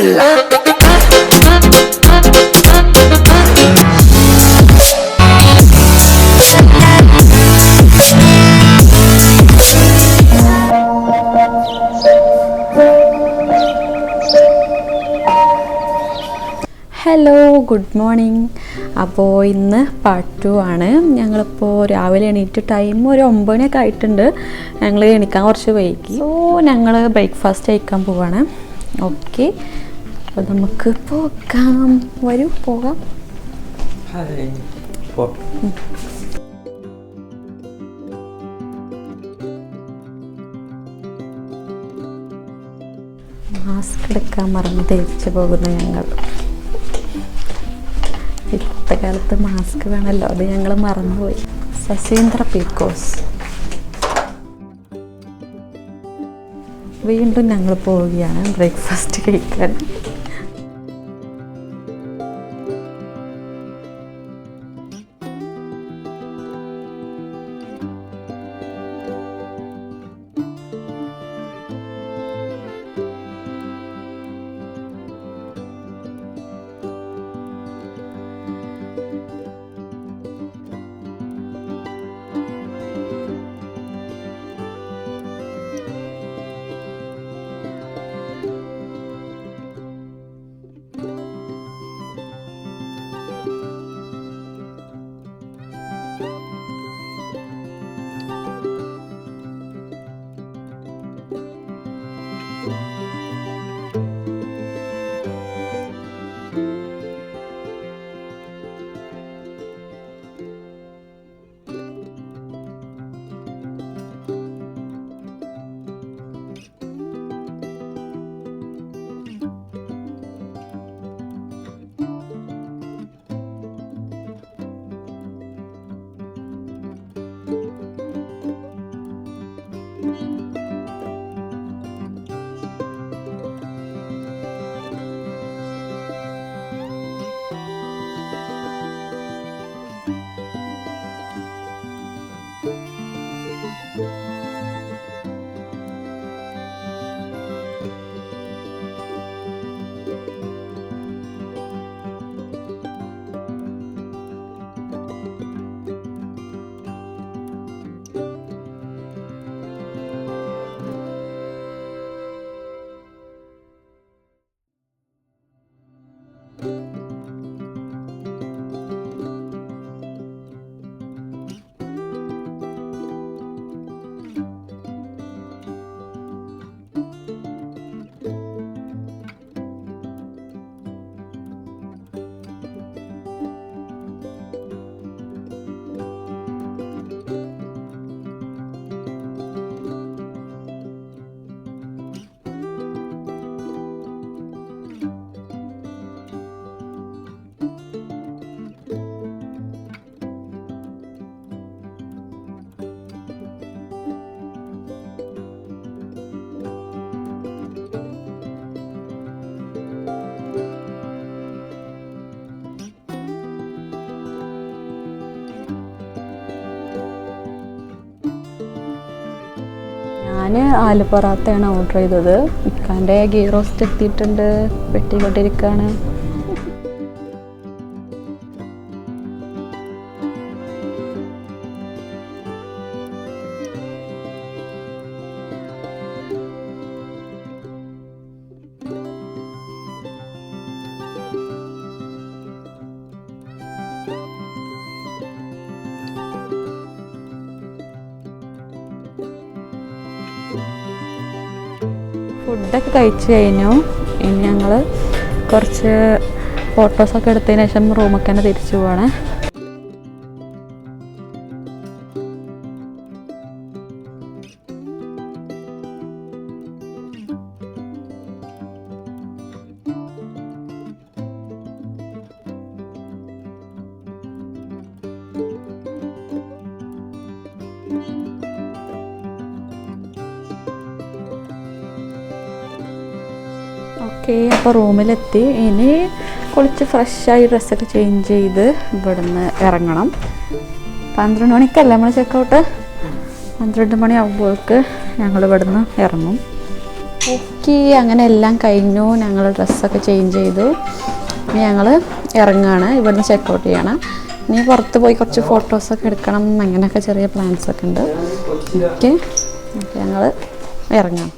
Hello, good morning. അപ്പോൾ ഇന്ന് part 2 ആണ്. ഞങ്ങളിപ്പോൾ രാവിലെ എണീറ്റ് ടൈം ഒരു 9 മണിയൊക്കെ ആയിട്ടുണ്ട്. ഞങ്ങൾ എണീക്കാൻ കുറച്ച് വൈകി. സോ ഞങ്ങൾ ബ്രേക്ക്ഫാസ്റ്റ് കഴിക്കാൻ പോവാണ്. ഓക്കെ, അപ്പോൾ നമുക്ക് പോകാം. വരൂ, പോകാം. മാസ്ക് എടുക്കാൻ മറന്ന് ധരിച്ചു പോകുന്ന ഞങ്ങൾ. ഇപ്പോഴത്തെ കാലത്ത് മാസ്ക് വേണമല്ലോ, അത് ഞങ്ങൾ മറന്നുപോയി. സസീന്ദ്ര പീക്കോസ്. വീണ്ടും ഞങ്ങൾ പോവുകയാണ് ബ്രേക്ക്ഫാസ്റ്റ് കഴിക്കാൻ. ഞാൻ ആലു പൊറാത്തയാണ് ഓർഡർ ചെയ്തത്. ഇക്കാൻ്റെ ഗീ റോസ്റ്റ് എത്തിയിട്ടുണ്ട്, വെട്ടിക്കൊണ്ടിരിക്കുകയാണ്. ഫുഡൊക്കെ കഴിച്ച് കഴിഞ്ഞു. ഇനി ഞങ്ങൾ കുറച്ച് ഫോട്ടോസൊക്കെ എടുത്തതിന് ശേഷം റൂമൊക്കെ തന്നെ തിരിച്ചു പോവാണ്. ഓക്കെ, അപ്പോൾ റൂമിലെത്തി. ഇനി കുളിച്ച് ഫ്രഷായി ഡ്രസ്സൊക്കെ ചേഞ്ച് ചെയ്ത് ഇവിടുന്ന് ഇറങ്ങണം. 12 മണിക്കല്ലേ നമ്മൾ ചെക്കൗട്ട്? 12 മണി ആകുമ്പോഴേക്ക് ഞങ്ങൾ ഇവിടുന്ന് ഇറങ്ങും. ഓക്കെ, അങ്ങനെ എല്ലാം കഴിഞ്ഞു. ഞങ്ങൾ ഡ്രസ്സൊക്കെ ചേഞ്ച് ചെയ്തു. ഇനി ഞങ്ങൾ ഇറങ്ങുകയാണ്, ഇവിടുന്ന് ചെക്കൗട്ട് ചെയ്യണം. ഇനി പുറത്ത് പോയി കുറച്ച് ഫോട്ടോസൊക്കെ എടുക്കണം, അങ്ങനെയൊക്കെ ചെറിയ പ്ലാൻസൊക്കെ ഉണ്ട്. ഓക്കെ, ഞങ്ങൾ ഇറങ്ങാം.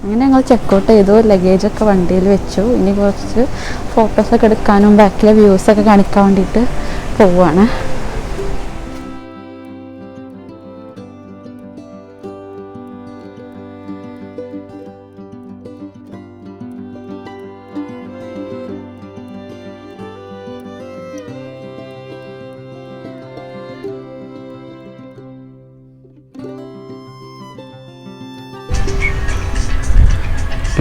അങ്ങനെ ഞങ്ങൾ ചെക്കൗട്ട് ചെയ്തു. ലഗേജൊക്കെ വണ്ടിയിൽ വെച്ചു. ഇനി കുറച്ച് ഫോട്ടോസൊക്കെ എടുക്കാനും ബാക്കിലെ വ്യൂസൊക്കെ കാണിക്കാൻ വേണ്ടിയിട്ട് പോവുകയാണ്.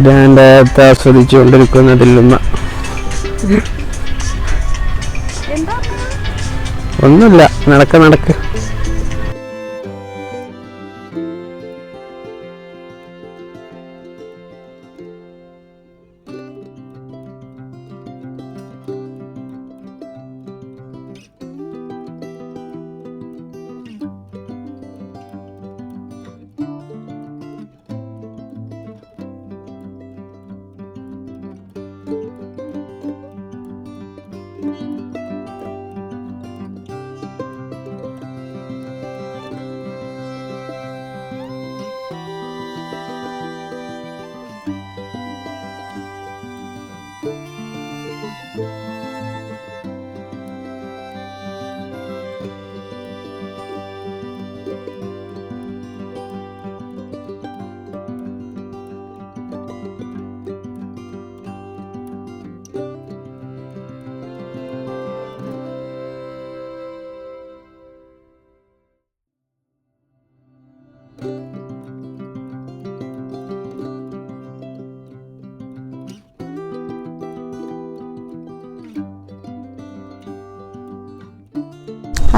ഗ്രാൻഡായിട്ട് ആസ്വദിച്ചുകൊണ്ടിരിക്കുന്നതിൽ നിന്ന് ഒന്നുമില്ല, നടക്ക്.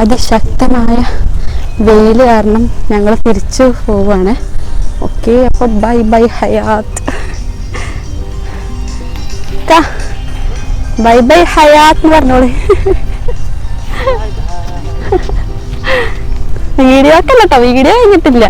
അതിശക്തമായ വെയിൽ കാരണം ഞങ്ങൾ തിരിച്ചു പോവാണ്. ഓക്കെ, അപ്പോൾ ബൈ ഹയാത്ത്. ബൈ ഹയാത്ത് എന്ന് പറഞ്ഞോളൂ. വീഡിയോ ഒക്കെ അല്ല കേട്ടോ, വീഡിയോ കഴിഞ്ഞിട്ടില്ല.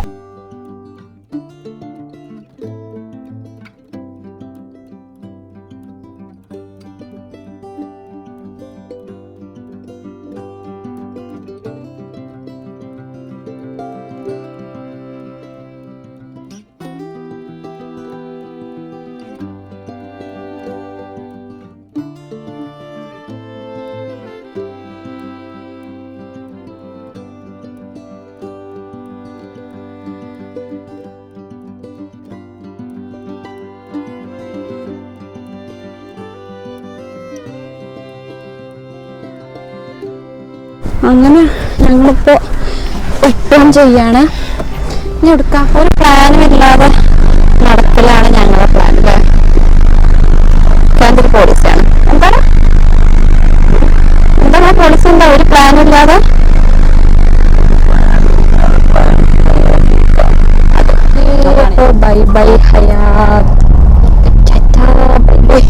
അങ്ങനെ ഞങ്ങളിപ്പോൾ റിട്ടേൺ ചെയ്യാണ്. ഇനി എടുക്കാം. ഒരു പ്ലാനും ഇല്ലാതെ നടക്കലാണ് ഞങ്ങളുടെ പ്ലാൻ. അല്ലേ, കേന്ദ്ര പോലീസാണ്. എന്താണ് പോലീസ് എന്താ ഒരു പ്ലാനും ഇല്ലാതെ? ബൈ ഹയാത്ത്. ബൈ.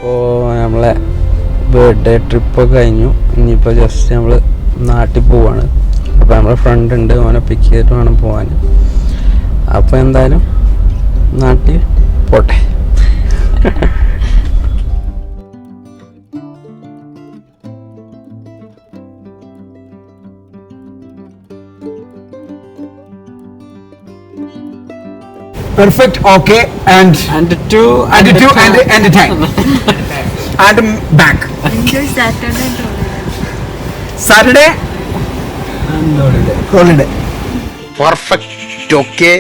അപ്പോൾ നമ്മളെ ബർത്ത്ഡേ ട്രിപ്പൊക്കെ കഴിഞ്ഞു. ഇനിയിപ്പോൾ ജസ്റ്റ് നമ്മൾ നാട്ടിൽ പോവാണ്. അപ്പോൾ നമ്മളെ ഫ്രണ്ട് ഉണ്ട്, അവനെ പിക്ക് ചെയ്തിട്ട് വേണം പോകാൻ. അപ്പോൾ എന്തായാലും നാട്ടിൽ പോട്ടെ. Perfect, okay, and two and time and back. Saturday holiday. Perfect, okay,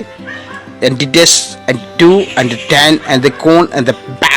and the dash and 2 and the 10 and the cone and the back.